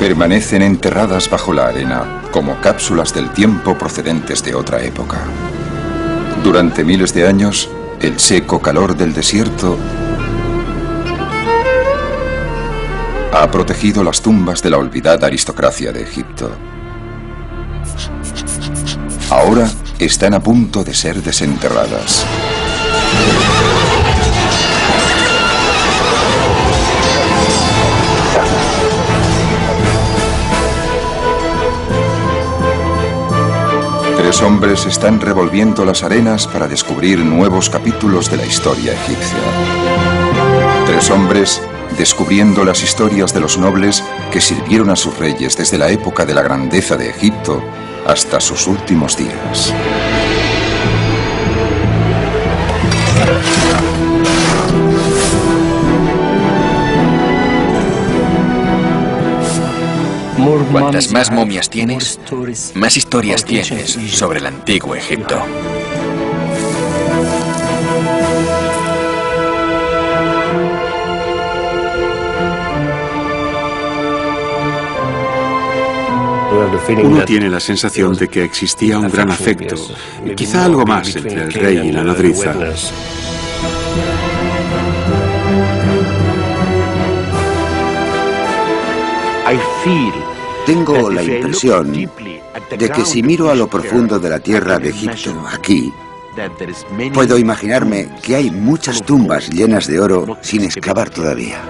permanecen enterradas bajo la arena, como cápsulas del tiempo procedentes de otra época. Durante miles de años, el seco calor del desierto ha protegido las tumbas de la olvidada aristocracia de Egipto. Ahora están a punto de ser desenterradas. Tres hombres están revolviendo las arenas para descubrir nuevos capítulos de la historia egipcia. Tres hombres descubriendo las historias de los nobles que sirvieron a sus reyes desde la época de la grandeza de Egipto hasta sus últimos días. Cuantas más momias tienes, más historias tienes sobre el antiguo Egipto. Uno tiene la sensación de que existía un gran afecto, quizá algo más entre el rey y la nodriza. Tengo la impresión de que si miro a lo profundo de la tierra de Egipto, aquí, puedo imaginarme que hay muchas tumbas llenas de oro sin excavar todavía.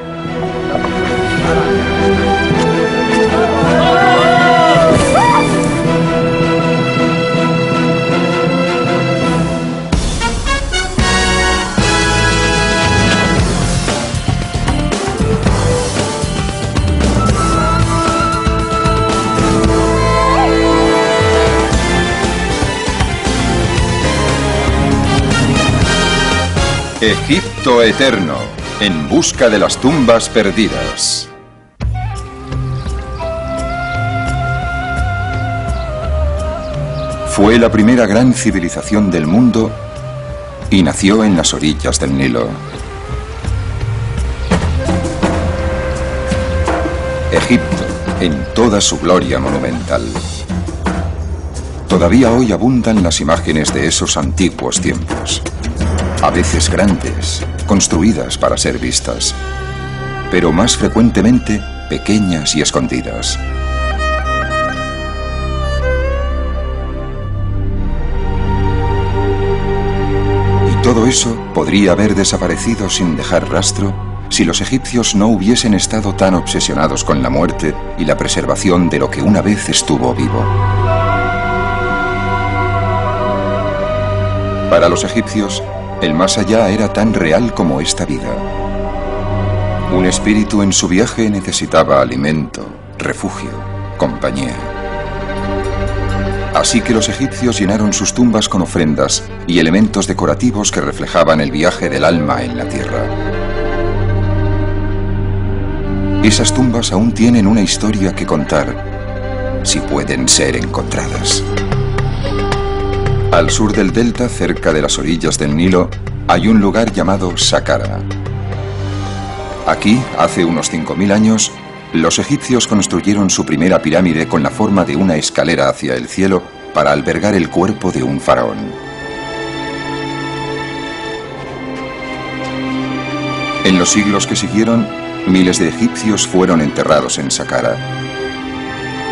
Egipto eterno, en busca de las tumbas perdidas. Fue la primera gran civilización del mundo y nació en las orillas del Nilo. Egipto, en toda su gloria monumental. Todavía hoy abundan las imágenes de esos antiguos tiempos. A veces grandes, construidas para ser vistas, pero más frecuentemente pequeñas y escondidas. Y todo eso podría haber desaparecido sin dejar rastro si los egipcios no hubiesen estado tan obsesionados con la muerte y la preservación de lo que una vez estuvo vivo. Para los egipcios, el más allá era tan real como esta vida. Un espíritu en su viaje necesitaba alimento, refugio, compañía. Así que los egipcios llenaron sus tumbas con ofrendas y elementos decorativos que reflejaban el viaje del alma en la tierra. Esas tumbas aún tienen una historia que contar, si pueden ser encontradas. Al sur del delta, cerca de las orillas del Nilo, hay un lugar llamado Saqqara. Aquí, hace unos 5000 años, los egipcios construyeron su primera pirámide con la forma de una escalera hacia el cielo para albergar el cuerpo de un faraón. En los siglos que siguieron, miles de egipcios fueron enterrados en Saqqara.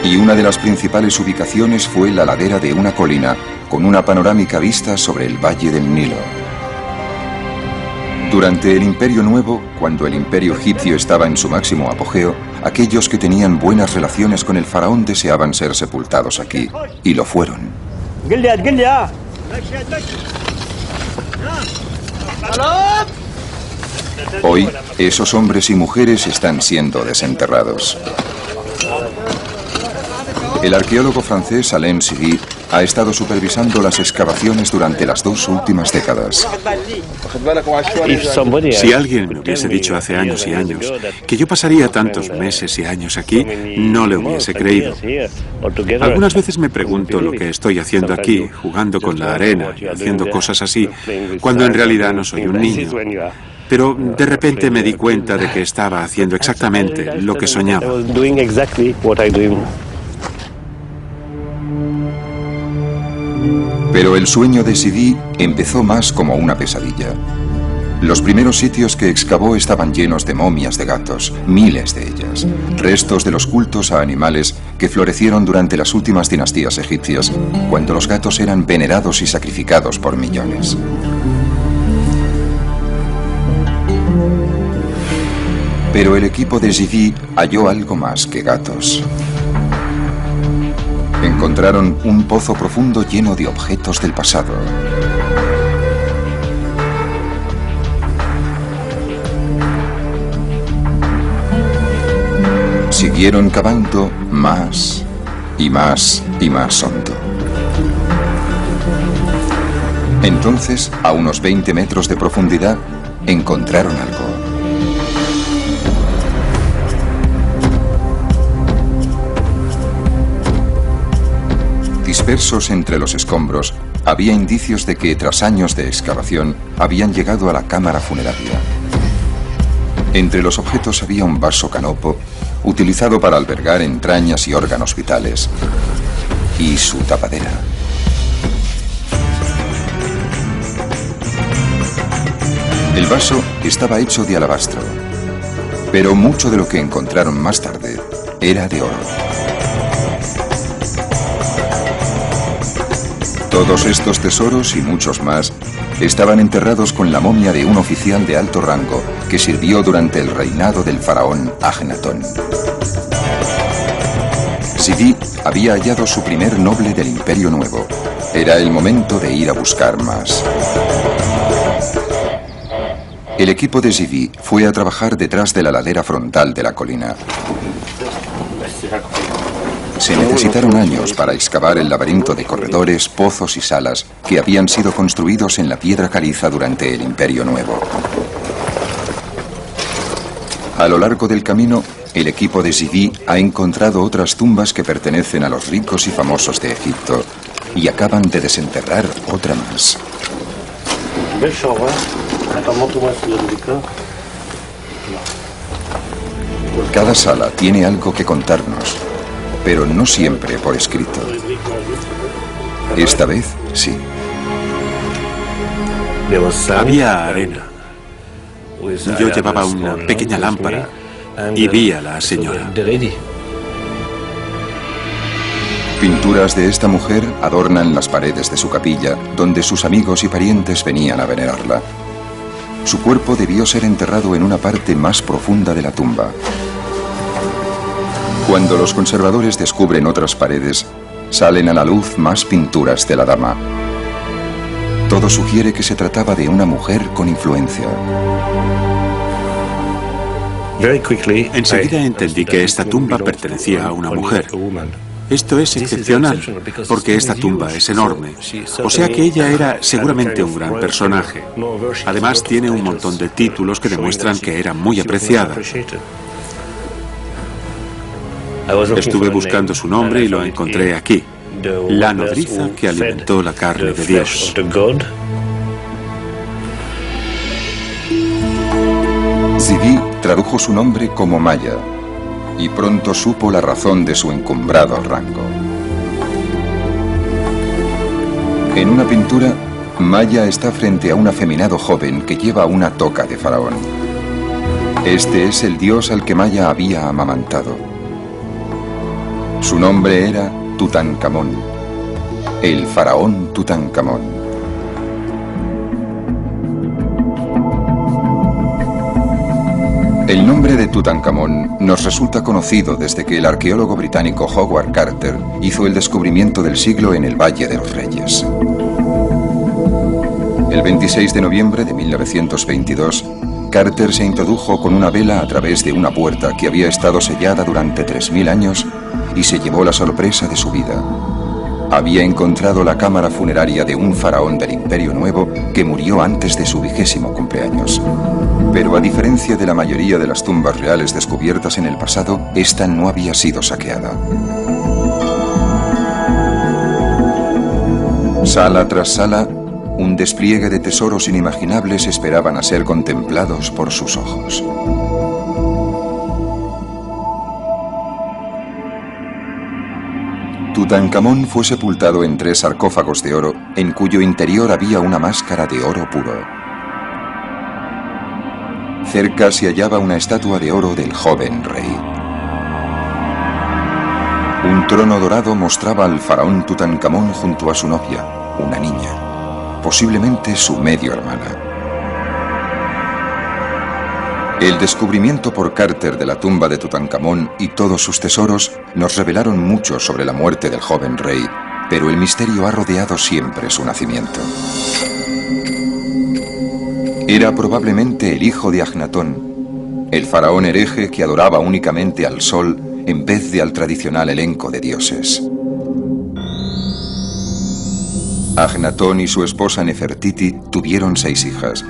Y una de las principales ubicaciones fue la ladera de una colina con una panorámica vista sobre el valle del Nilo. Durante el Imperio Nuevo, cuando el Imperio egipcio estaba en su máximo apogeo, aquellos que tenían buenas relaciones con el faraón deseaban ser sepultados aquí, y lo fueron. Hoy, esos hombres y mujeres están siendo desenterrados. El arqueólogo francés Alain Siri ha estado supervisando las excavaciones durante las 2 últimas décadas. Si alguien me hubiese dicho hace años y años que yo pasaría tantos meses y años aquí, no le hubiese creído. Algunas veces me pregunto lo que estoy haciendo aquí, jugando con la arena y haciendo cosas así, cuando en realidad no soy un niño. Pero de repente me di cuenta de que estaba haciendo exactamente lo que soñaba. Pero el sueño de Sidi empezó más como una pesadilla. Los primeros sitios que excavó estaban llenos de momias de gatos, miles de ellas, restos de los cultos a animales que florecieron durante las últimas dinastías egipcias, cuando los gatos eran venerados y sacrificados por millones. Pero el equipo de Sidi halló algo más que gatos. Encontraron un pozo profundo lleno de objetos del pasado. Siguieron cavando más y más y más hondo. Entonces, a unos 20 metros de profundidad, encontraron algo. Dispersos entre los escombros, había indicios de que tras años de excavación habían llegado a la cámara funeraria. Entre los objetos había un vaso canopo, utilizado para albergar entrañas y órganos vitales, y su tapadera. El vaso estaba hecho de alabastro, pero mucho de lo que encontraron más tarde era de oro. Todos estos tesoros y muchos más estaban enterrados con la momia de un oficial de alto rango que sirvió durante el reinado del faraón Ajenatón. Sidi había hallado su primer noble del Imperio Nuevo. Era el momento de ir a buscar más. El equipo de Sidi fue a trabajar detrás de la ladera frontal de la colina. Se necesitaron años para excavar el laberinto de corredores, pozos y salas que habían sido construidos en la piedra caliza durante el Imperio Nuevo. A lo largo del camino, el equipo de Sidi ha encontrado otras tumbas que pertenecen a los ricos y famosos de Egipto y acaban de desenterrar otra más. Cada sala tiene algo que contarnos, pero no siempre por escrito. Esta vez, sí. Había arena. Yo llevaba una pequeña lámpara y vi a la señora. Pinturas de esta mujer adornan las paredes de su capilla, donde sus amigos y parientes venían a venerarla. Su cuerpo debió ser enterrado en una parte más profunda de la tumba. Cuando los conservadores descubren otras paredes, salen a la luz más pinturas de la dama. Todo sugiere que se trataba de una mujer con influencia. Enseguida entendí que esta tumba pertenecía a una mujer. Esto es excepcional, porque esta tumba es enorme, o sea que ella era seguramente un gran personaje. Además, tiene un montón de títulos que demuestran que era muy apreciada. Estuve buscando su nombre y lo encontré aquí: la nodriza que alimentó la carne de Dios. Sidi tradujo su nombre como Maya y pronto supo la razón de su encumbrado rango. En una pintura, Maya está frente a un afeminado joven que lleva una toca de faraón. Este es el dios al que Maya había amamantado. Su nombre era Tutankamón, el faraón Tutankamón. El nombre de Tutankamón nos resulta conocido desde que el arqueólogo británico Howard Carter hizo el descubrimiento del siglo en el Valle de los Reyes. El 26 de noviembre de 1922, Carter se introdujo con una vela a través de una puerta que había estado sellada durante 3000 años y se llevó la sorpresa de su vida. Había encontrado la cámara funeraria de un faraón del Imperio Nuevo que murió antes de su 20º cumpleaños. Pero a diferencia de la mayoría de las tumbas reales descubiertas en el pasado, esta no había sido saqueada. Sala tras sala, Un despliegue de tesoros inimaginables esperaban a ser contemplados por sus ojos. Tutankamón fue sepultado en 3 sarcófagos de oro, en cuyo interior había una máscara de oro puro. Cerca se hallaba una estatua de oro del joven rey. Un trono dorado mostraba al faraón Tutankamón junto a su novia, una niña, posiblemente su medio hermana. El descubrimiento por Carter de la tumba de Tutankamón y todos sus tesoros nos revelaron mucho sobre la muerte del joven rey, pero el misterio ha rodeado siempre su nacimiento. Era probablemente el hijo de Agnatón, el faraón hereje que adoraba únicamente al sol en vez de al tradicional elenco de dioses. Agnatón y su esposa Nefertiti tuvieron 6 hijas.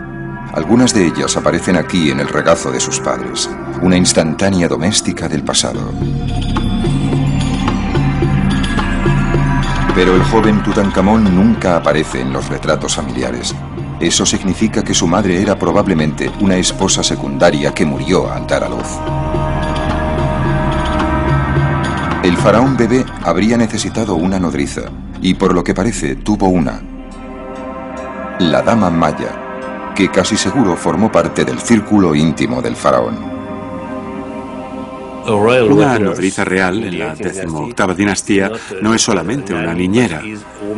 Algunas de ellas aparecen aquí en el regazo de sus padres, una instantánea doméstica del pasado. Pero el joven Tutankamón nunca aparece en los retratos familiares. Eso significa que su madre era probablemente una esposa secundaria que murió al dar a luz. El faraón bebé habría necesitado una nodriza, y por lo que parece tuvo una. La dama Maya, que casi seguro formó parte del círculo íntimo del faraón. Una nodriza real en la 18ª dinastía no es solamente una niñera,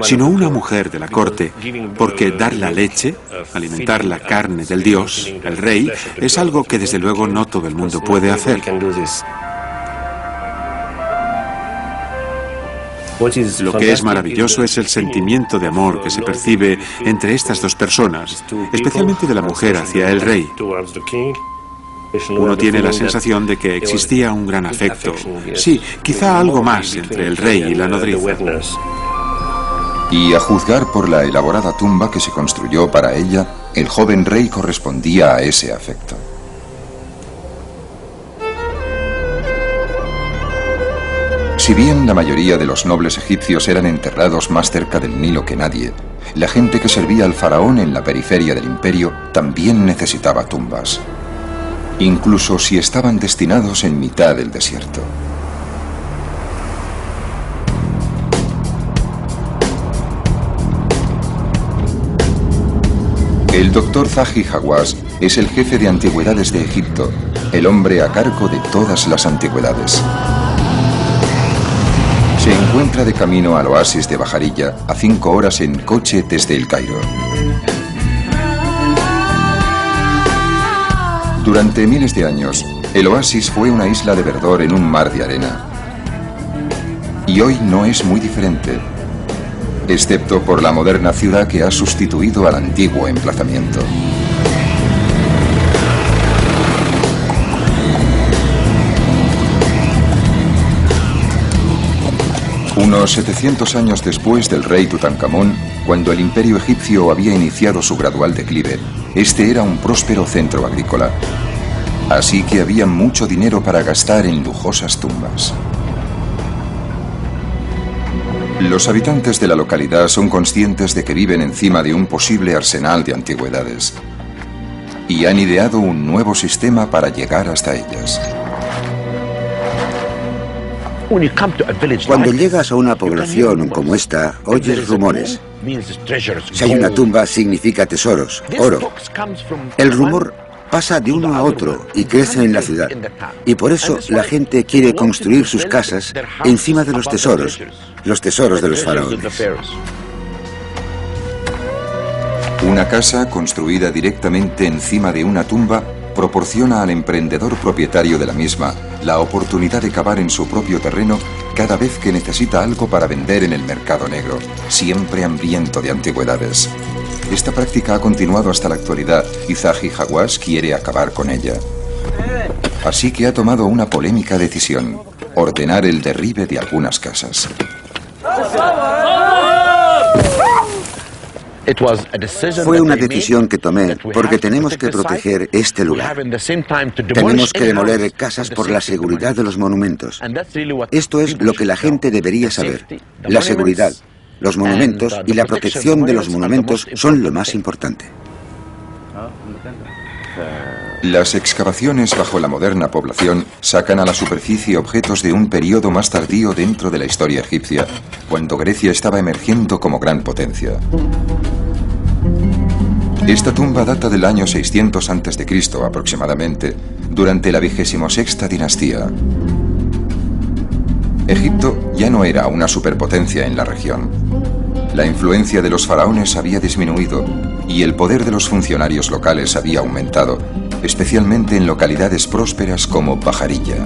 sino una mujer de la corte, porque dar la leche, alimentar la carne del dios, el rey, es algo que desde luego no todo el mundo puede hacer. Lo que es maravilloso es el sentimiento de amor que se percibe entre estas dos personas, especialmente de la mujer hacia el rey. Uno tiene la sensación de que existía un gran afecto. Sí, quizá algo más entre el rey y la nodriza. Y a juzgar por la elaborada tumba que se construyó para ella, el joven rey correspondía a ese afecto. Si bien la mayoría de los nobles egipcios eran enterrados más cerca del Nilo que nadie, la gente que servía al faraón en la periferia del imperio también necesitaba tumbas, incluso si estaban destinados en mitad del desierto. El doctor Zahi Hawass es el jefe de antigüedades de Egipto, el hombre a cargo de todas las antigüedades. Se encuentra de camino al oasis de Bajarilla, a 5 horas en coche desde El Cairo. Durante miles de años, el oasis fue una isla de verdor en un mar de arena. Y hoy no es muy diferente, excepto por la moderna ciudad que ha sustituido al antiguo emplazamiento. Unos 700 años después del rey Tutankamón, cuando el imperio egipcio había iniciado su gradual declive, este era un próspero centro agrícola. Así que había mucho dinero para gastar en lujosas tumbas. Los habitantes de la localidad son conscientes de que viven encima de un posible arsenal de antigüedades y han ideado un nuevo sistema para llegar hasta ellas. Cuando llegas a una población como esta, oyes rumores. Si hay una tumba, significa tesoros, oro. El rumor pasa de uno a otro y crece en la ciudad. Y por eso la gente quiere construir sus casas encima de los tesoros de los faraones. Una casa construida directamente encima de una tumba proporciona al emprendedor propietario de la misma la oportunidad de cavar en su propio terreno cada vez que necesita algo para vender en el mercado negro, siempre hambriento de antigüedades. Esta práctica ha continuado hasta la actualidad y Zahi Hawass quiere acabar con ella. Así que ha tomado una polémica decisión: ordenar el derribe de algunas casas. Fue una decisión que tomé porque tenemos que proteger este lugar. Tenemos que demoler casas por la seguridad de los monumentos. Esto es lo que la gente debería saber. La seguridad. Los monumentos y la protección de los monumentos son lo más importante. Las excavaciones bajo la moderna población sacan a la superficie objetos de un periodo más tardío dentro de la historia egipcia, cuando Grecia estaba emergiendo como gran potencia. Esta tumba data del año 600 a.C. aproximadamente, durante la 26ª dinastía. Egipto ya no era una superpotencia en la región. La influencia de los faraones había disminuido y el poder de los funcionarios locales había aumentado, especialmente en localidades prósperas como Bajarilla.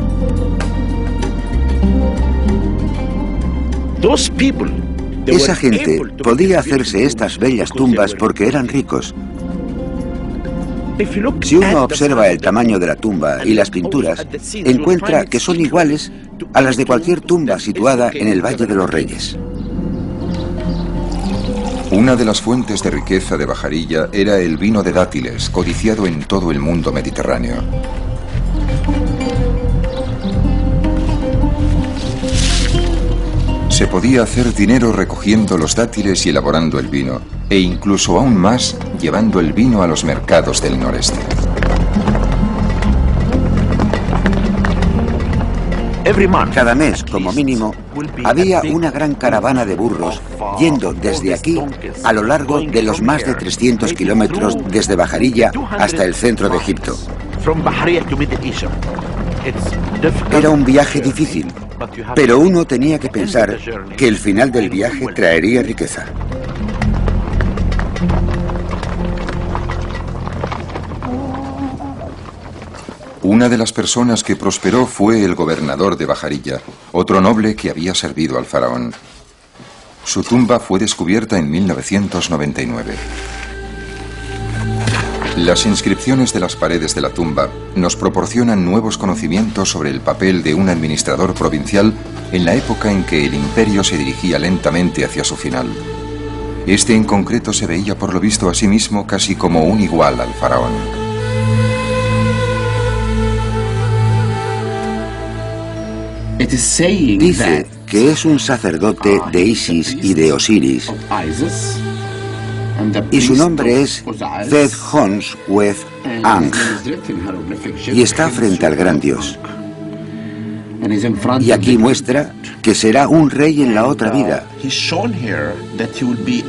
Esa gente podía hacerse estas bellas tumbas porque eran ricos. Si uno observa el tamaño de la tumba y las pinturas, encuentra que son iguales a las de cualquier tumba situada en el Valle de los Reyes. Una de las fuentes de riqueza de Bajarilla era el vino de dátiles, codiciado en todo el mundo mediterráneo. Se podía hacer dinero recogiendo los dátiles y elaborando el vino, e incluso aún más llevando el vino a los mercados del noreste. Cada mes, como mínimo, había una gran caravana de burros yendo desde aquí a lo largo de los más de 300 kilómetros desde Bajarilla hasta el centro de Egipto. Era un viaje difícil, pero uno tenía que pensar que el final del viaje traería riqueza. Una de las personas que prosperó fue el gobernador de Bajarilla, otro noble que había servido al faraón. Su tumba fue descubierta en 1999. Las inscripciones de las paredes de la tumba nos proporcionan nuevos conocimientos sobre el papel de un administrador provincial en la época en que el imperio se dirigía lentamente hacia su final. Este en concreto se veía por lo visto a sí mismo casi como un igual al faraón. Dice que es un sacerdote de Isis y de Osiris, y su nombre es Zed-Hons-Wez-Ang, y está frente al gran dios. Y aquí muestra que será un rey en la otra vida,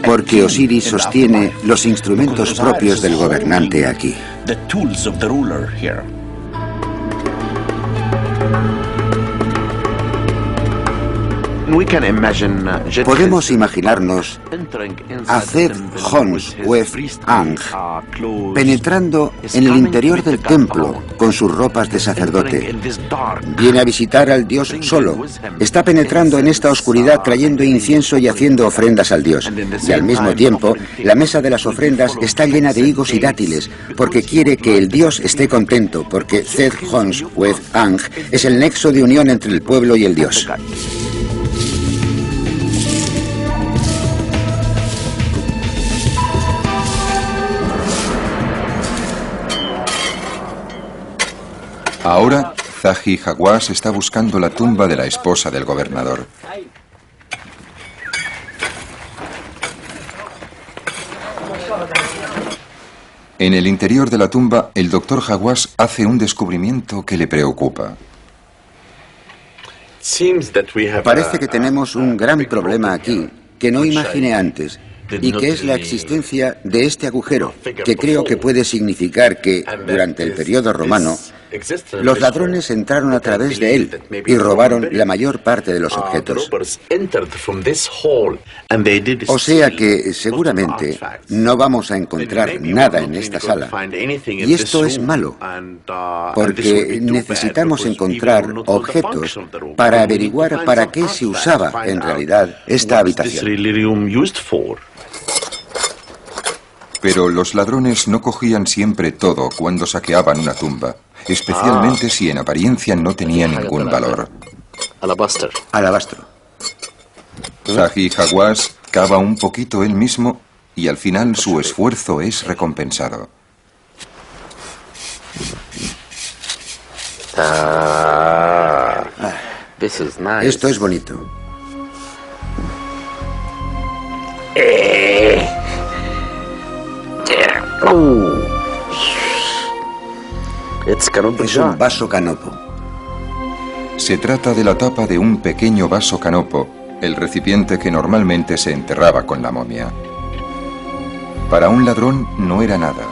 porque Osiris sostiene los instrumentos propios del gobernante aquí. Podemos imaginarnos a Zed-Hons-Wez-Ang penetrando en el interior del templo con sus ropas de sacerdote. Viene a visitar al dios solo. Está penetrando en esta oscuridad trayendo incienso y haciendo ofrendas al dios. Y al mismo tiempo, la mesa de las ofrendas está llena de higos y dátiles, porque quiere que el dios esté contento, porque Zed-Hons-Wez-Ang es el nexo de unión entre el pueblo y el dios. Ahora, Zahi Hawass está buscando la tumba de la esposa del gobernador. En el interior de la tumba, el doctor Hawass hace un descubrimiento que le preocupa. Parece que tenemos un gran problema aquí que no imaginé antes, y que es la existencia de este agujero, que creo que puede significar que, durante el periodo romano, los ladrones entraron a través de él y robaron la mayor parte de los objetos. O sea que, seguramente, no vamos a encontrar nada en esta sala. Y esto es malo, porque necesitamos encontrar objetos para averiguar para qué se usaba en realidad esta habitación. Pero los ladrones no cogían siempre todo cuando saqueaban una tumba, especialmente si en apariencia no tenía ningún valor. Alabastro. Zahi Hawass cava un poquito él mismo y al final su esfuerzo es recompensado. Esto es bonito. Es un vaso canopo. Se trata de la tapa de un pequeño vaso canopo, el recipiente que normalmente se enterraba con la momia. Para un ladrón no era nada.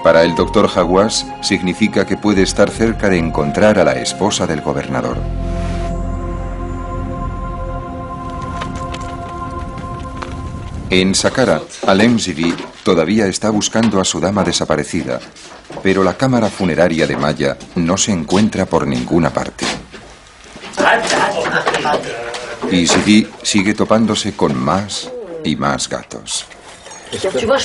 Para el doctor Hawass significa que puede estar cerca de encontrar a la esposa del gobernador. En Saqqara, Alem Zivi todavía está buscando a su dama desaparecida, pero la cámara funeraria de Maya no se encuentra por ninguna parte. Y Zivi sigue topándose con más y más gatos.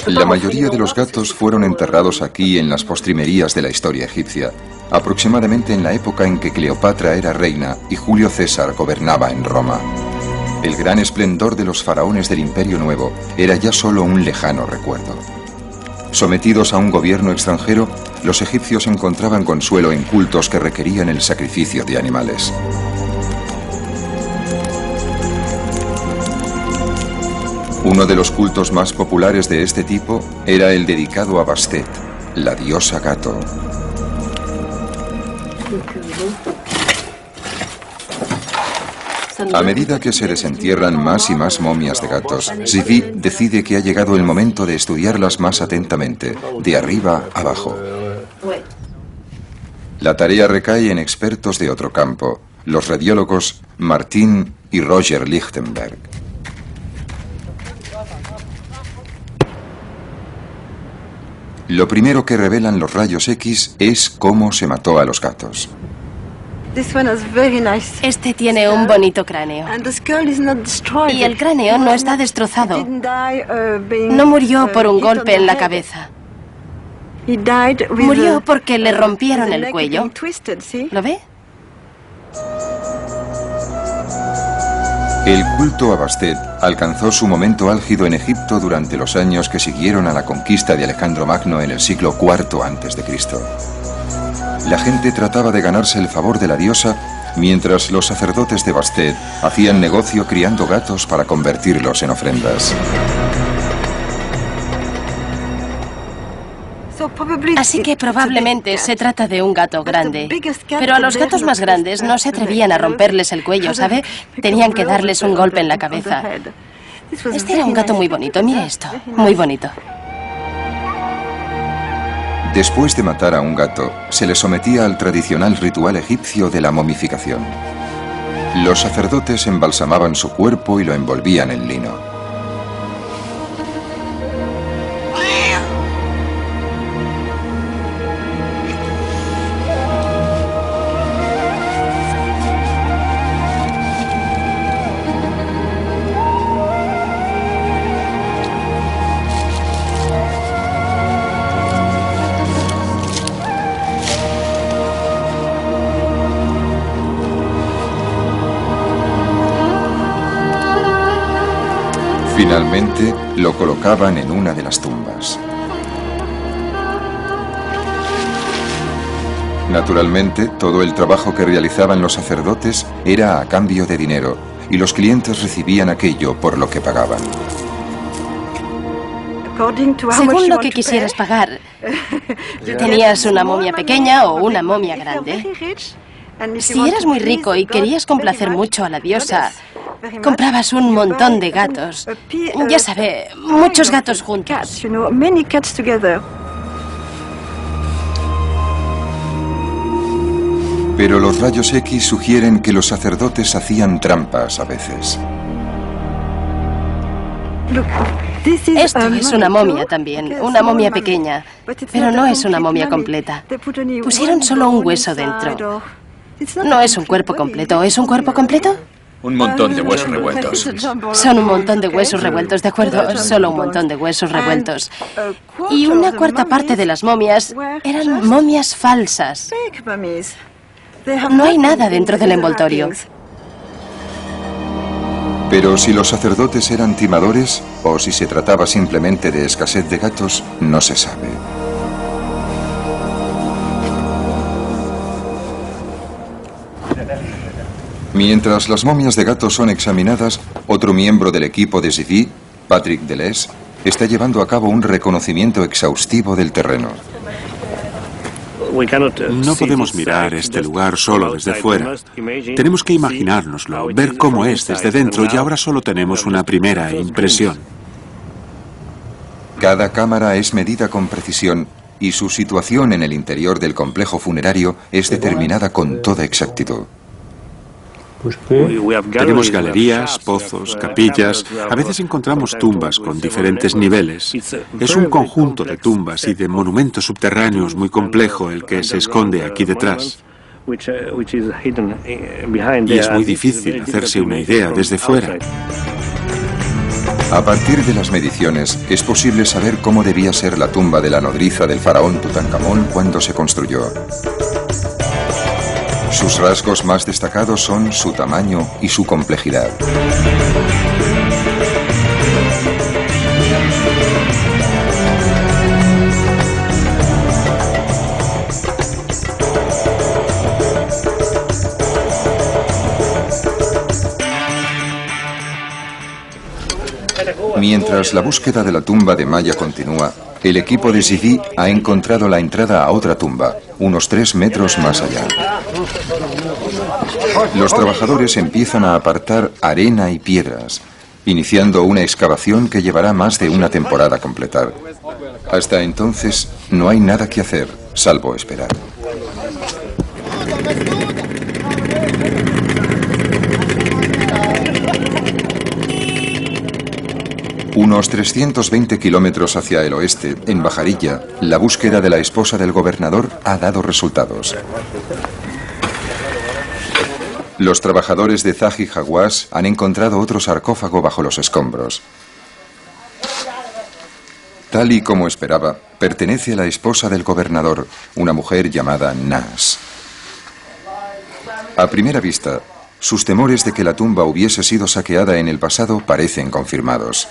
La mayoría de los gatos fueron enterrados aquí en las postrimerías de la historia egipcia, aproximadamente en la época en que Cleopatra era reina y Julio César gobernaba en Roma. El gran esplendor de los faraones del Imperio Nuevo era ya solo un lejano recuerdo. Sometidos a un gobierno extranjero, los egipcios encontraban consuelo en cultos que requerían el sacrificio de animales. Uno de los cultos más populares de este tipo era el dedicado a Bastet, la diosa gato. A medida que se desentierran más y más momias de gatos, Zivi decide que ha llegado el momento de estudiarlas más atentamente, de arriba abajo. La tarea recae en expertos de otro campo, los radiólogos Martin y Roger Lichtenberg. Lo primero que revelan los rayos X es cómo se mató a los gatos. Este tiene un bonito cráneo. Y el cráneo no está destrozado. No murió por un golpe en la cabeza. Murió porque le rompieron el cuello. ¿Lo ve? El culto a Bastet alcanzó su momento álgido en Egipto durante los años que siguieron a la conquista de Alejandro Magno en el siglo IV a.C. La gente trataba de ganarse el favor de la diosa, mientras los sacerdotes de Bastet hacían negocio criando gatos para convertirlos en ofrendas. Así que probablemente se trata de un gato grande. Pero a los gatos más grandes no se atrevían a romperles el cuello, ¿sabe? Tenían que darles un golpe en la cabeza. Este era un gato muy bonito, mire esto, muy bonito. Después de matar a un gato, se le sometía al tradicional ritual egipcio de la momificación. Los sacerdotes embalsamaban su cuerpo y lo envolvían en lino. Finalmente, lo colocaban en una de las tumbas. Naturalmente, todo el trabajo que realizaban los sacerdotes era a cambio de dinero, y los clientes recibían aquello por lo que pagaban. Según lo que quisieras pagar, ¿tenías una momia pequeña o una momia grande? Si eras muy rico y querías complacer mucho a la diosa, comprabas un montón de gatos. Ya sabe, muchos gatos juntos. Pero los rayos X sugieren que los sacerdotes hacían trampas a veces. Esto es una momia también, una momia pequeña, pero no es una momia completa. Pusieron solo un hueso dentro. No es un cuerpo completo, ¿es un cuerpo completo? Un montón de huesos revueltos. Son un montón de huesos revueltos, ¿de acuerdo? Solo un montón de huesos revueltos. Y una cuarta parte de las momias eran momias falsas. No hay nada dentro del envoltorio. Pero si los sacerdotes eran timadores o si se trataba simplemente de escasez de gatos, no se sabe. Mientras las momias de gatos son examinadas, otro miembro del equipo de Zivi Patrick Deleuze está llevando a cabo un reconocimiento exhaustivo del terreno. No podemos mirar este lugar solo desde fuera. Tenemos que imaginárnoslo, ver cómo es desde dentro, y ahora solo tenemos una primera impresión. Cada cámara es medida con precisión y su situación en el interior del complejo funerario es determinada con toda exactitud. Tenemos galerías, pozos, capillas. A veces encontramos tumbas con diferentes niveles. Es un conjunto de tumbas y de monumentos subterráneos muy complejo el que se esconde aquí detrás. Y es muy difícil hacerse una idea desde fuera. A partir de las mediciones, es posible saber cómo debía ser la tumba de la nodriza del faraón Tutankamón cuando se construyó. Sus rasgos más destacados son su tamaño y su complejidad. Mientras la búsqueda de la tumba de Maya continúa, el equipo de Zivi ha encontrado la entrada a otra tumba, unos 3 metros más allá. Los trabajadores empiezan a apartar arena y piedras, iniciando una excavación que llevará más de una temporada a completar. Hasta entonces, no hay nada que hacer, salvo esperar. Unos 320 kilómetros hacia el oeste, en Bajarilla, la búsqueda de la esposa del gobernador ha dado resultados. Los trabajadores de Zahi Hawass han encontrado otro sarcófago bajo los escombros. Tal y como esperaba, pertenece a la esposa del gobernador, una mujer llamada Nas. A primera vista, sus temores de que la tumba hubiese sido saqueada en el pasado parecen confirmados.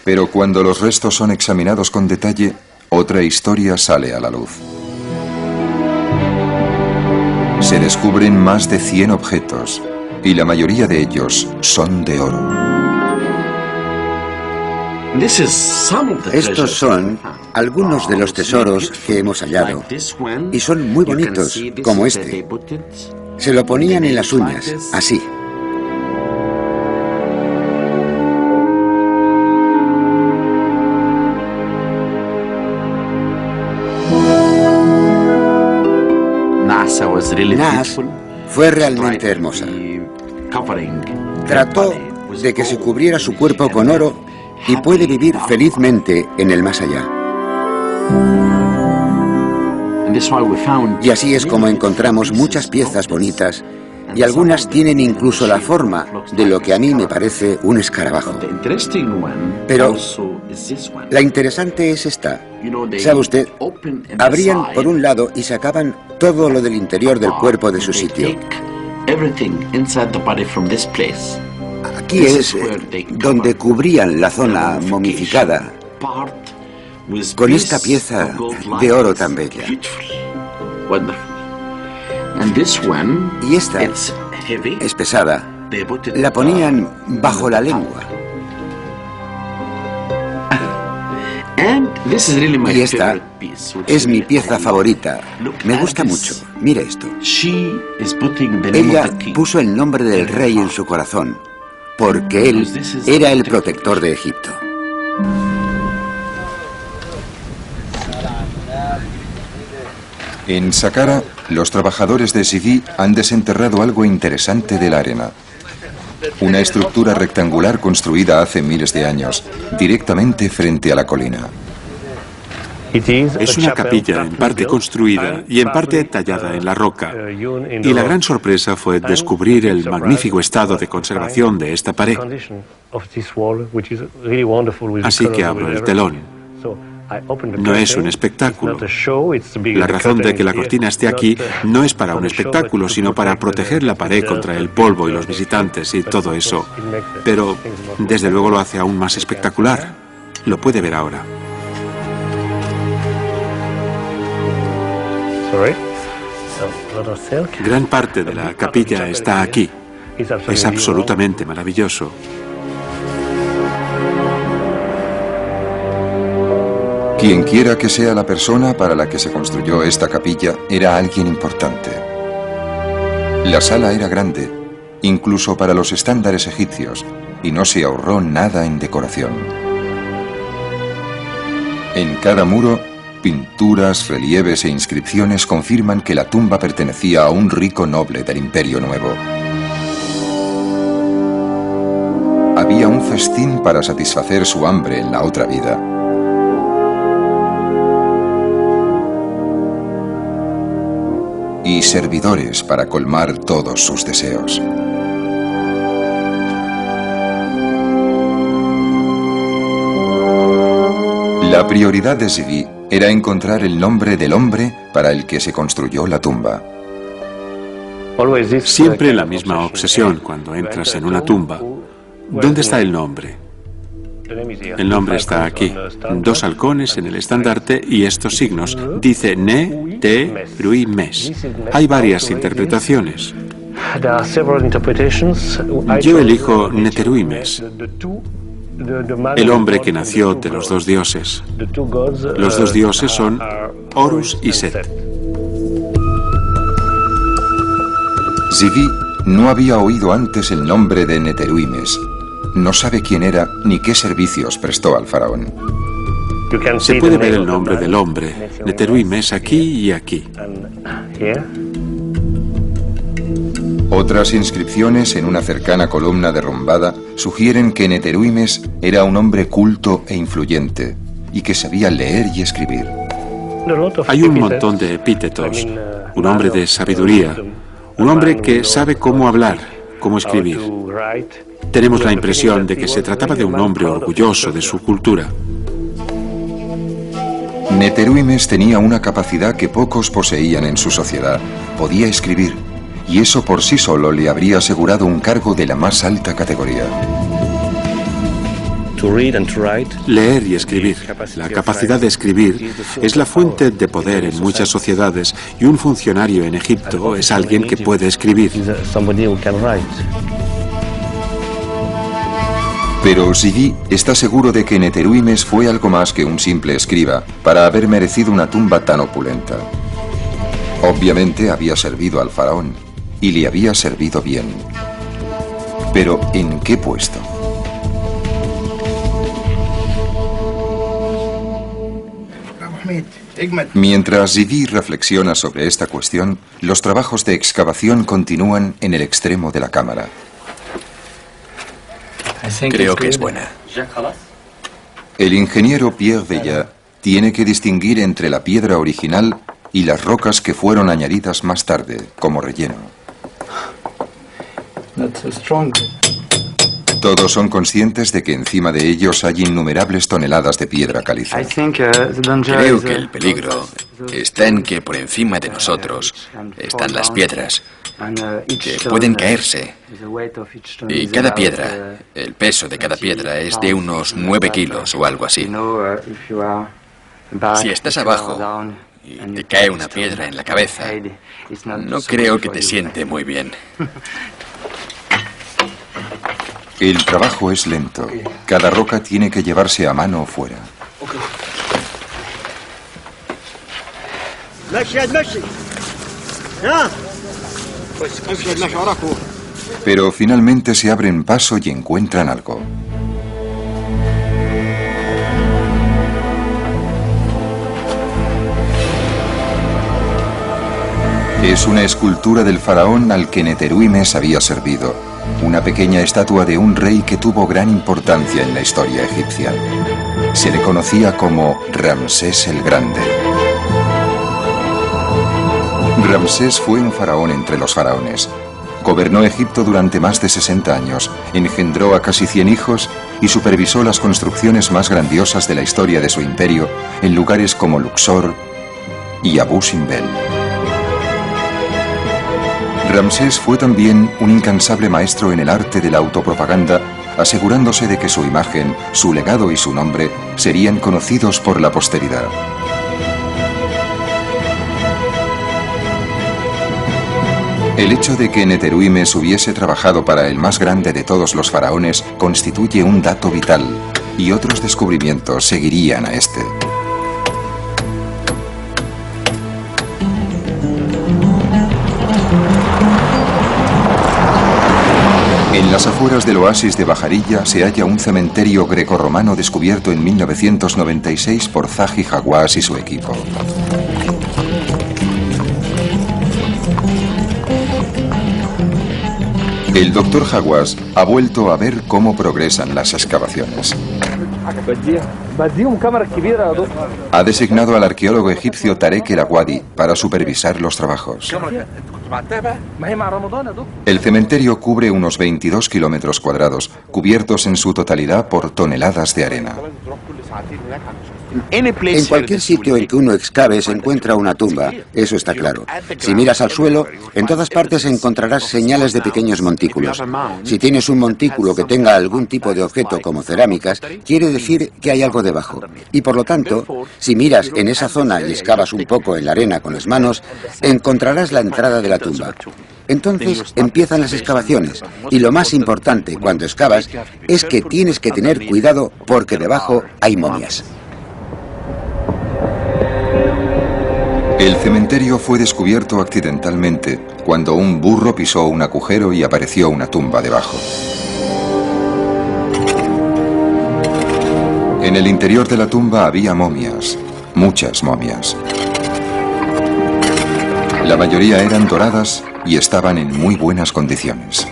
Pero cuando los restos son examinados con detalle, otra historia sale a la luz. Se descubren más de 100 objetos, y la mayoría de ellos son de oro. Estos son algunos de los tesoros que hemos hallado, y son muy bonitos, como este. Se lo ponían en las uñas, así. Nas fue realmente hermosa. Trató de que se cubriera su cuerpo con oro y puede vivir felizmente en el más allá. Y así es como encontramos muchas piezas bonitas, y algunas tienen incluso la forma de lo que a mí me parece un escarabajo. Pero la interesante es esta. ¿Sabe usted? Abrían por un lado y sacaban todo lo del interior del cuerpo de su sitio. Aquí es donde cubrían la zona momificada con esta pieza de oro tan bella. Y esta es pesada. La ponían bajo la lengua. Y esta es mi pieza favorita. Me gusta mucho. Mire esto. Ella puso el nombre del rey en su corazón, porque él era el protector de Egipto. En Saqqara, los trabajadores de Zivi han desenterrado algo interesante de la arena. Una estructura rectangular construida hace miles de años, directamente frente a la colina. Es una capilla en parte construida y en parte tallada en la roca. Y la gran sorpresa fue descubrir el magnífico estado de conservación de esta pared. Así que abro el telón. No es un espectáculo. La razón de que la cortina esté aquí no es para un espectáculo, sino para proteger la pared contra el polvo y los visitantes y todo eso. Pero, desde luego, lo hace aún más espectacular. Lo puede ver ahora. Gran parte de la capilla está aquí. Es absolutamente maravilloso. Quienquiera que sea la persona para la que se construyó esta capilla, era alguien importante. La sala era grande, incluso para los estándares egipcios, y no se ahorró nada en decoración. En cada muro, pinturas, relieves e inscripciones confirman que la tumba pertenecía a un rico noble del Imperio Nuevo. Había un festín para satisfacer su hambre en la otra vida. Y servidores para colmar todos sus deseos. La prioridad de Zivi era encontrar el nombre del hombre para el que se construyó la tumba. Siempre la misma obsesión cuando entras en una tumba. ¿Dónde está el nombre? El nombre está aquí. 2 halcones en el estandarte y estos signos. Dice Ne-Te-Rui-Mes. Hay varias interpretaciones. Yo elijo Neteruimes, el hombre que nació de los 2 dioses. Los 2 dioses son Horus y Set. Zivi no había oído antes el nombre de Neteruimes. No sabe quién era ni qué servicios prestó al faraón. Se puede ver el nombre del hombre, Neteruimes, aquí y aquí. Otras inscripciones en una cercana columna derrumbada sugieren que Neteruimes era un hombre culto e influyente y que sabía leer y escribir. Hay un montón de epítetos. Un hombre de sabiduría, un hombre que sabe cómo hablar, cómo escribir. Tenemos la impresión de que se trataba de un hombre orgulloso de su cultura. Neteruimes tenía una capacidad que pocos poseían en su sociedad. Podía escribir, y eso por sí solo le habría asegurado un cargo de la más alta categoría. Leer y escribir. La capacidad de escribir es la fuente de poder en muchas sociedades y un funcionario en Egipto es alguien que puede escribir. Pero Zivi está seguro de que Neteruimes fue algo más que un simple escriba para haber merecido una tumba tan opulenta. Obviamente había servido al faraón y le había servido bien. Pero ¿en qué puesto? Mientras Zivi reflexiona sobre esta cuestión, los trabajos de excavación continúan en el extremo de la cámara. Creo que es buena. El ingeniero Pierre Vella tiene que distinguir entre la piedra original y las rocas que fueron añadidas más tarde, como relleno. Todos son conscientes de que encima de ellos hay innumerables toneladas de piedra caliza. Creo que el peligro está en que por encima de nosotros están las piedras, que pueden caerse. Y cada piedra, el peso de cada piedra es de unos 9 kilos o algo así. Si estás abajo y te cae una piedra en la cabeza, no creo que te siente muy bien. El trabajo es lento. Cada roca tiene que llevarse a mano fuera. Pero finalmente se abren paso y encuentran algo. Es una escultura del faraón al que Neteruimes había servido. Una pequeña estatua de un rey que tuvo gran importancia en la historia egipcia. Se le conocía como Ramsés el Grande. Ramsés fue un faraón entre los faraones. Gobernó Egipto durante más de 60 años, engendró a casi 100 hijos y supervisó las construcciones más grandiosas de la historia de su imperio en lugares como Luxor y Abu Simbel. Ramsés fue también un incansable maestro en el arte de la autopropaganda, asegurándose de que su imagen, su legado y su nombre serían conocidos por la posteridad. El hecho de que Neteruimes hubiese trabajado para el más grande de todos los faraones constituye un dato vital, y otros descubrimientos seguirían a este. En las afueras del oasis de Bajarilla se halla un cementerio grecorromano descubierto en 1996 por Zahi Hawass y su equipo. El doctor Hawass ha vuelto a ver cómo progresan las excavaciones. Ha designado al arqueólogo egipcio Tarek El Awadi para supervisar los trabajos. El cementerio cubre unos 22 kilómetros cuadrados, cubiertos en su totalidad por toneladas de arena. En cualquier sitio en que uno excave se encuentra una tumba, eso está claro. Si miras al suelo, en todas partes encontrarás señales de pequeños montículos. Si tienes un montículo que tenga algún tipo de objeto como cerámicas, quiere decir que hay algo debajo. Y por lo tanto, si miras en esa zona y excavas un poco en la arena con las manos, encontrarás la entrada de la tumba. Entonces empiezan las excavaciones, y lo más importante cuando excavas es que tienes que tener cuidado porque debajo hay momias. El cementerio fue descubierto accidentalmente cuando un burro pisó un agujero y apareció una tumba debajo. En el interior de la tumba había momias, muchas momias. La mayoría eran doradas y estaban en muy buenas condiciones.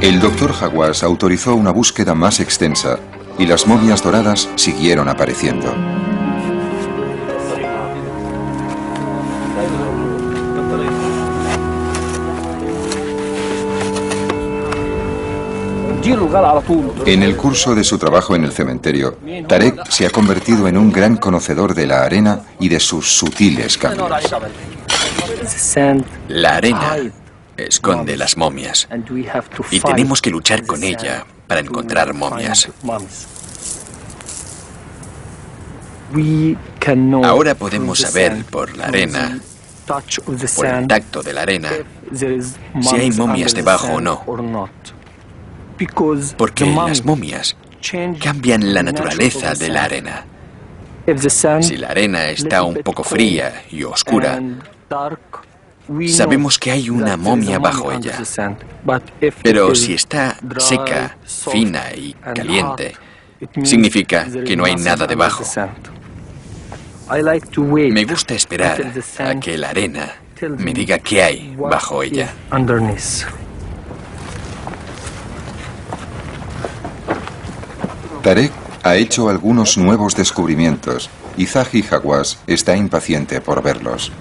El doctor Hawass autorizó una búsqueda más extensa y las momias doradas siguieron apareciendo. En el curso de su trabajo en el cementerio, Tarek se ha convertido en un gran conocedor de la arena y de sus sutiles cambios. La arena esconde las momias y tenemos que luchar con ella para encontrar momias. Ahora podemos saber por la arena, por el tacto de la arena, si hay momias debajo o no. Porque las momias cambian la naturaleza de la arena. Si la arena está un poco fría y oscura, sabemos que hay una momia bajo ella. Pero si está seca, fina y caliente, significa que no hay nada debajo. Me gusta esperar a que la arena me diga qué hay bajo ella. Tarek ha hecho algunos nuevos descubrimientos y Zahi Hawass está impaciente por verlos.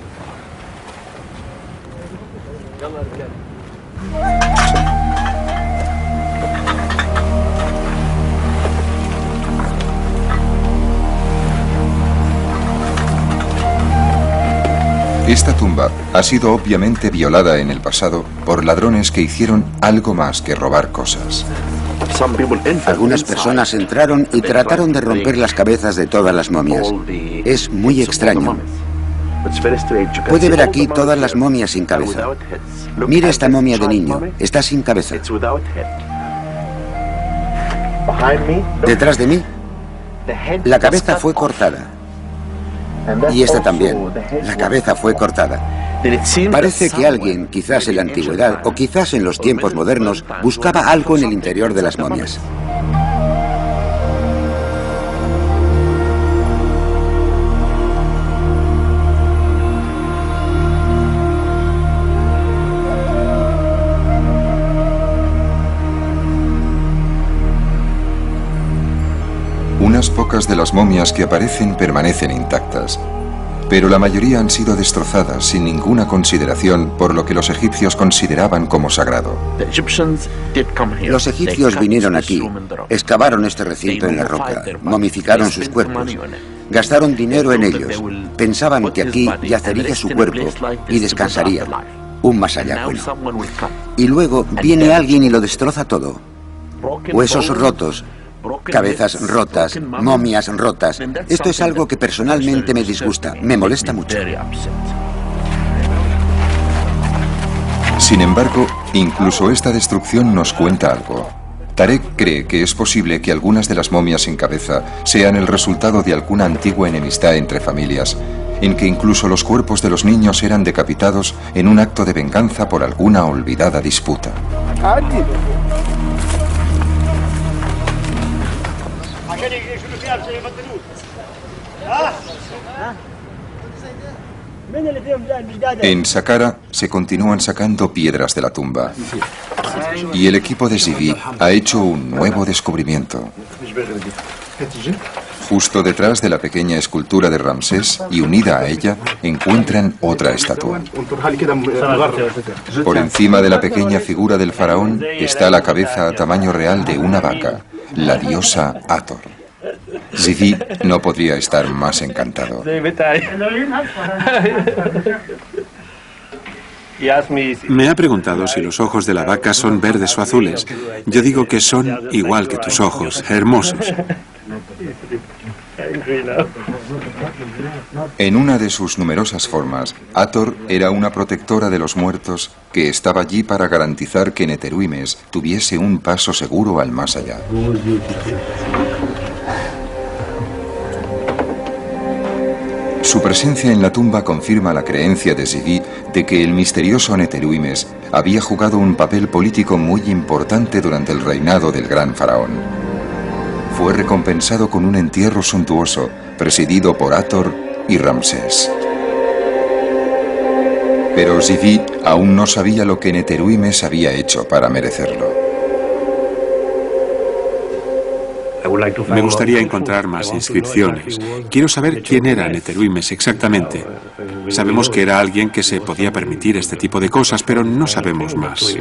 Esta tumba ha sido obviamente violada en el pasado por ladrones que hicieron algo más que robar cosas. Algunas personas entraron y trataron de romper las cabezas de todas las momias. Es muy extraño. Puede ver aquí todas las momias sin cabeza. Mire esta momia de niño, está sin cabeza. Detrás de mí, la cabeza fue cortada. Y esta también, la cabeza fue cortada. Parece que alguien, quizás en la antigüedad o quizás en los tiempos modernos, buscaba algo en el interior de las momias. Unas pocas de las momias que aparecen permanecen intactas, pero la mayoría han sido destrozadas sin ninguna consideración por lo que los egipcios consideraban como sagrado. Los egipcios vinieron aquí, excavaron este recinto en la roca, momificaron sus cuerpos, gastaron dinero en ellos, pensaban que aquí yacería su cuerpo y descansaría, un más allá bueno. Y luego viene alguien y lo destroza todo. Huesos rotos, cabezas rotas, momias rotas. Esto es algo que personalmente me disgusta, me molesta mucho. Sin embargo, incluso esta destrucción nos cuenta algo. Tarek cree que es posible que algunas de las momias sin cabeza sean el resultado de alguna antigua enemistad entre familias, en que incluso los cuerpos de los niños eran decapitados en un acto de venganza por alguna olvidada disputa. En Saqqara se continúan sacando piedras de la tumba y el equipo de Zivi ha hecho un nuevo descubrimiento. Justo detrás de la pequeña escultura de Ramsés y unida a ella encuentran otra estatua. Por encima de la pequeña figura del faraón está la cabeza a tamaño real de una vaca, la diosa Hathor. Zivi no podría estar más encantado. Me ha preguntado si los ojos de la vaca son verdes o azules. Yo digo que son igual que tus ojos, hermosos. En una de sus numerosas formas, Hathor era una protectora de los muertos que estaba allí para garantizar que Neteruimes tuviese un paso seguro al más allá. Su presencia en la tumba confirma la creencia de Zivi de que el misterioso Neteruimes había jugado un papel político muy importante durante el reinado del gran faraón. Fue recompensado con un entierro suntuoso, presidido por Hathor y Ramsés. Pero Zivi aún no sabía lo que Neteruimes había hecho para merecerlo. Me gustaría encontrar más inscripciones. Quiero saber quién era Neteruimes exactamente. Sabemos que era alguien que se podía permitir este tipo de cosas, pero no sabemos más.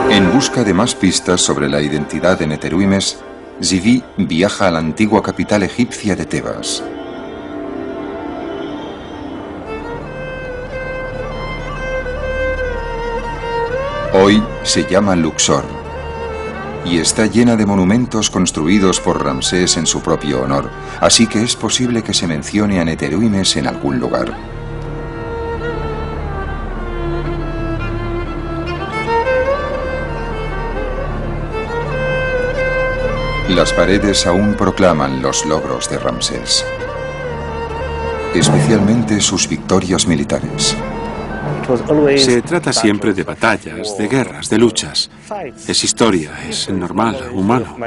En busca de más pistas sobre la identidad de Neteruimes, Zivi viaja a la antigua capital egipcia de Tebas. Hoy se llama Luxor y está llena de monumentos construidos por Ramsés en su propio honor, así que es posible que se mencione a Neteruimes en algún lugar. Las paredes aún proclaman los logros de Ramsés, especialmente sus victorias militares. Se trata siempre de batallas, de guerras, de luchas. Es historia, es normal, humano.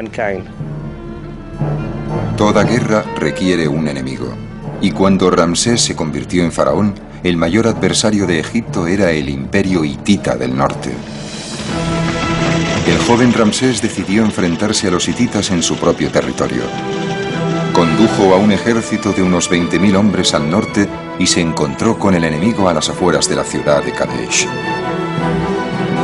Toda guerra requiere un enemigo, y cuando Ramsés se convirtió en faraón, el mayor adversario de Egipto era el imperio hitita del norte. El joven Ramsés decidió enfrentarse a los hititas en su propio territorio. Condujo a un ejército de unos 20.000 hombres al norte y se encontró con el enemigo a las afueras de la ciudad de Kadesh.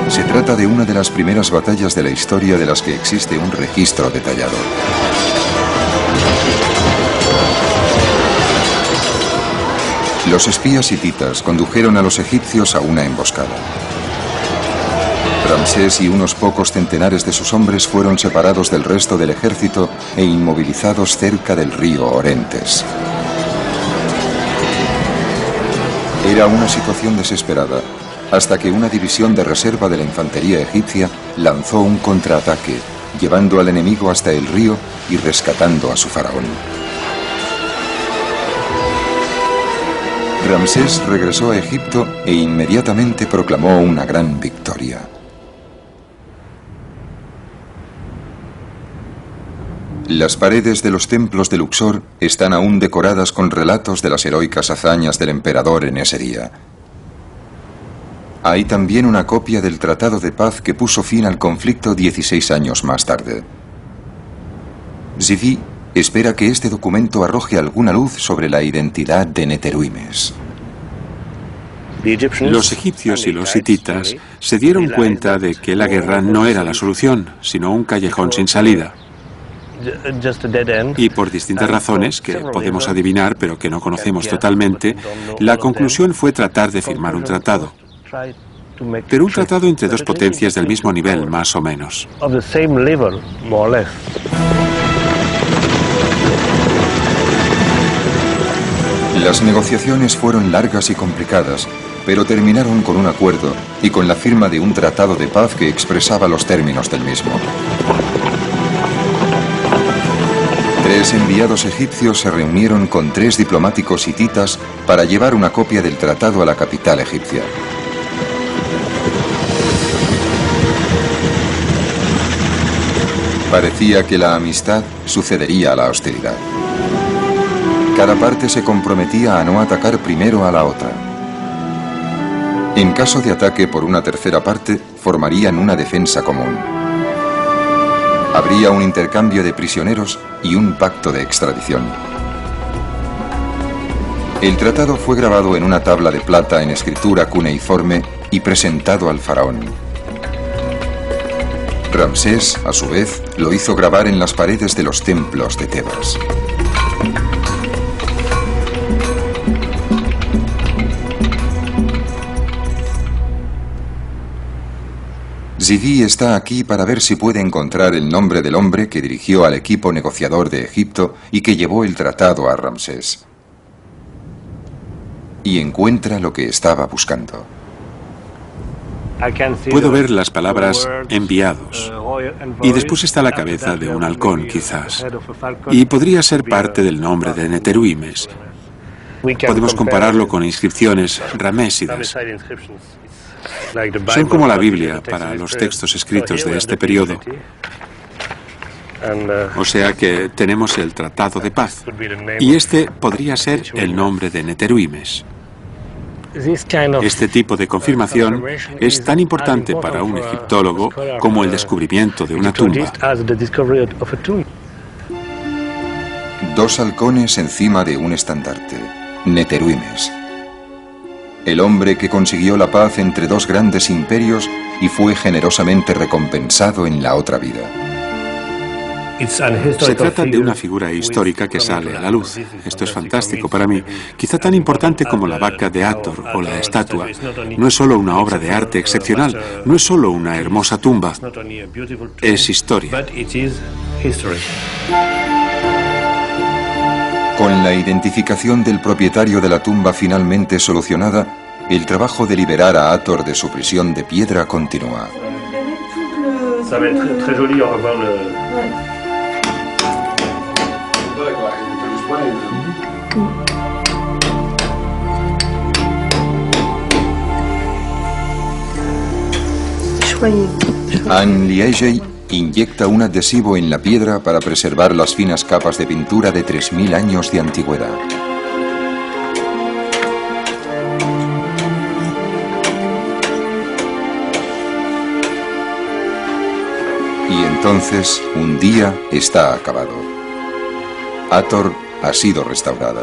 Se trata de una de las primeras batallas de la historia de las que existe un registro detallado. Los espías hititas condujeron a los egipcios a una emboscada. Ramsés y unos pocos centenares de sus hombres fueron separados del resto del ejército e inmovilizados cerca del río Orontes. Era una situación desesperada, hasta que una división de reserva de la infantería egipcia lanzó un contraataque, llevando al enemigo hasta el río y rescatando a su faraón. Ramsés regresó a Egipto e inmediatamente proclamó una gran victoria. Las paredes de los templos de Luxor están aún decoradas con relatos de las heroicas hazañas del emperador en ese día. Hay también una copia del tratado de paz que puso fin al conflicto 16 años más tarde. Zivi espera que este documento arroje alguna luz sobre la identidad de Neteruimes. Los egipcios y los hititas se dieron cuenta de que la guerra no era la solución, sino un callejón sin salida. Y por distintas razones, que podemos adivinar pero que no conocemos totalmente, la conclusión fue tratar de firmar un tratado. pero un tratado entre dos potencias del mismo nivel, más o menos. Las negociaciones fueron largas y complicadas, pero terminaron con un acuerdo y con la firma de un tratado de paz que expresaba los términos del mismo. 3 enviados egipcios se reunieron con 3 diplomáticos hititas para llevar una copia del tratado a la capital egipcia. Parecía que la amistad sucedería a la hostilidad. Cada parte se comprometía a no atacar primero a la otra. En caso de ataque por una tercera parte, formarían una defensa común. Habría un intercambio de prisioneros y un pacto de extradición. El tratado fue grabado en una tabla de plata en escritura cuneiforme y presentado al faraón. Ramsés, a su vez, lo hizo grabar en las paredes de los templos de Tebas. Zidi está aquí para ver si puede encontrar el nombre del hombre que dirigió al equipo negociador de Egipto y que llevó el tratado a Ramsés. Y encuentra lo que estaba buscando. Puedo ver las palabras enviados. Y después está la cabeza de un halcón, quizás. Y podría ser parte del nombre de Neteruimes. Podemos compararlo con inscripciones ramésidas. Son como la Biblia para los textos escritos de este periodo. O sea que tenemos el Tratado de Paz. Y este podría ser el nombre de Neteruimes. Este tipo de confirmación es tan importante para un egiptólogo como el descubrimiento de una tumba. 2 halcones encima de un estandarte. Neteruimes. El hombre que consiguió la paz entre 2 grandes imperios y fue generosamente recompensado en la otra vida. Se trata de una figura histórica que sale a la luz. Esto es fantástico para mí. Quizá tan importante como la vaca de Hathor o la estatua. No es solo una obra de arte excepcional, no es solo una hermosa tumba. Es historia. Con la identificación del propietario de la tumba finalmente solucionada, el trabajo de liberar a Hathor de su prisión de piedra continúa. Anne Liegey inyecta un adhesivo en la piedra para preservar las finas capas de pintura de 3000 años de antigüedad. Y entonces, un día está acabado. Hathor ha sido restaurada.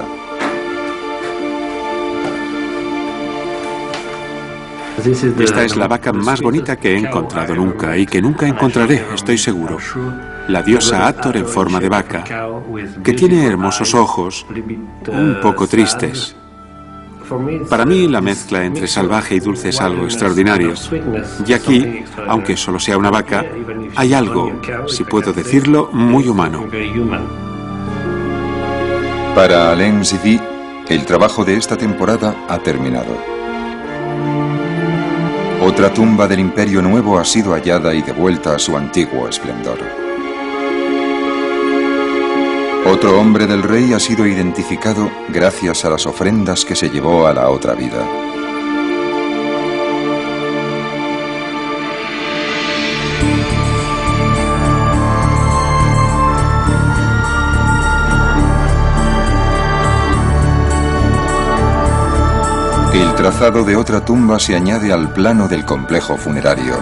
Esta es la vaca más bonita que he encontrado nunca y que nunca encontraré, estoy seguro. La diosa Hathor en forma de vaca, que tiene hermosos ojos, un poco tristes. Para mí la mezcla entre salvaje y dulce es algo extraordinario. Y aquí, aunque solo sea una vaca, hay algo, si puedo decirlo, muy humano. Para Alain Zidi, el trabajo de esta temporada ha terminado. Otra tumba del Imperio Nuevo ha sido hallada y devuelta a su antiguo esplendor. Otro hombre del rey ha sido identificado gracias a las ofrendas que se llevó a la otra vida. El trazado de otra tumba se añade al plano del complejo funerario.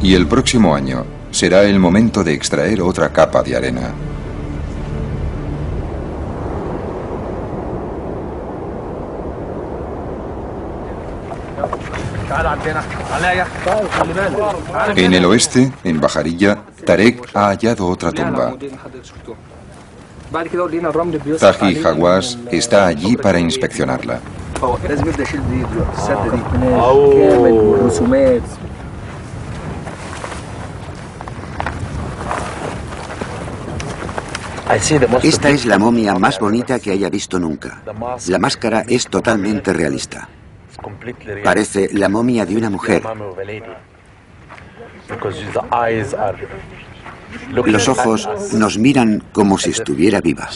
Y el próximo año será el momento de extraer otra capa de arena. En el oeste, en Bajarilla, Tarek ha hallado otra tumba. Taji Hawass está allí para inspeccionarla. Esta es la momia más bonita que haya visto nunca. La máscara es totalmente realista. Parece la momia de una mujer. Los ojos nos miran como si estuviera viva.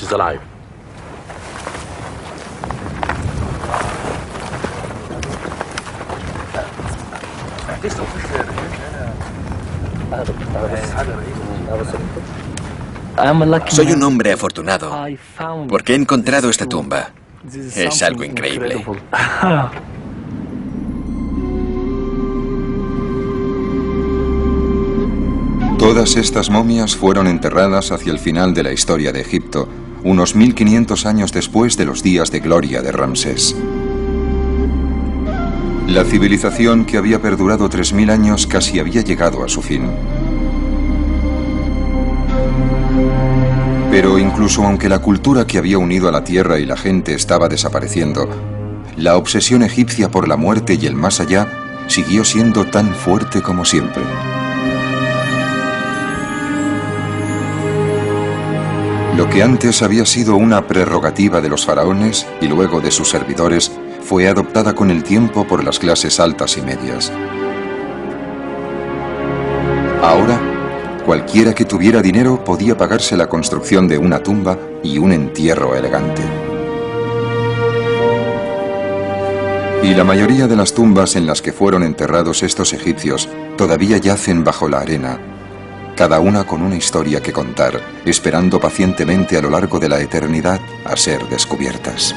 Soy un hombre afortunado porque he encontrado esta tumba. Es algo increíble. Todas estas momias fueron enterradas hacia el final de la historia de Egipto, unos 1500 años después de los días de gloria de Ramsés. La civilización, que había perdurado 3000 años, casi había llegado a su fin. Pero incluso aunque la cultura que había unido a la tierra y la gente estaba desapareciendo, la obsesión egipcia por la muerte y el más allá siguió siendo tan fuerte como siempre. Lo que antes había sido una prerrogativa de los faraones y luego de sus servidores fue adoptada con el tiempo por las clases altas y medias. Ahora, cualquiera que tuviera dinero podía pagarse la construcción de una tumba y un entierro elegante. Y la mayoría de las tumbas en las que fueron enterrados estos egipcios todavía yacen bajo la arena, cada una con una historia que contar, esperando pacientemente a lo largo de la eternidad a ser descubiertas.